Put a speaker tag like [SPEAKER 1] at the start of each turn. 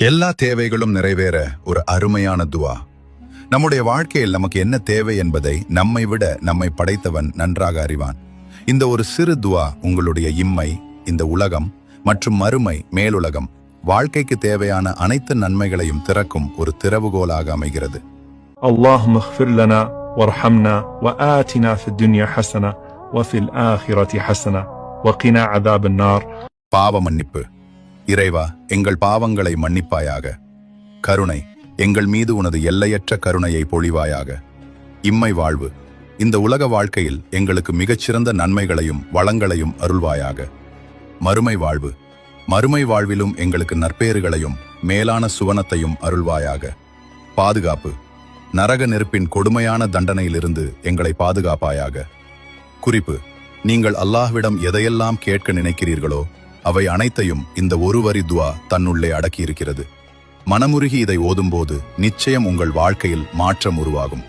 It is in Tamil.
[SPEAKER 1] எல்லா தேவைகளும் நிறைவேற ஒரு அருமையான துவா. நம்முடைய வாழ்க்கையில் நமக்கு என்ன தேவை என்பதை நம்மை விட நம்மை படைத்தவன் நன்றாக அறிவான். இந்த ஒரு சிறு துவா உங்களுடைய இம்மை, இந்த உலகம் மற்றும் மறுமை மேலுலகம் வாழ்க்கைக்கு தேவையான அனைத்து நன்மைகளையும் திறக்கும் ஒரு திறவுகோலாக அமைகிறது.
[SPEAKER 2] اللهم اغفر لنا وارحمنا وآتنا في الدنيا حسنة وفي الآخرة حسنة وقنا عذاب النار.
[SPEAKER 1] பாவ மன்னிப்பு. இறைவா, எங்கள் பாவங்களை மன்னிப்பாயாக. கருணை, எங்கள் மீது உனது எல்லையற்ற கருணையை பொழிவாயாக. இம்மை வாழ்வு, இந்த உலக வாழ்க்கையில் எங்களுக்கு மிகச்சிறந்த நன்மைகளையும் வளங்களையும் அருள்வாயாக. மறுமை வாழ்வு, மறுமை வாழ்விலும் எங்களுக்கு நற்பேறுகளையும் மேலான சுவனத்தையும் அருள்வாயாக. பாதுகாப்பு, நரக நெருப்பின் கொடுமையான தண்டனையிலிருந்து எங்களை பாதுகாப்பாயாக. குறிப்பு: நீங்கள் அல்லாஹ்விடம் எதையெல்லாம் கேட்க நினைக்கிறீர்களோ அவை அனைத்தையும் இந்த ஒரு வரி துவா தன்னுள்ளே அடக்கியிருக்கிறது. மனமுருகி இதை ஓதும்போது நிச்சயம் உங்கள் வாழ்க்கையில் மாற்றம் உருவாகும்.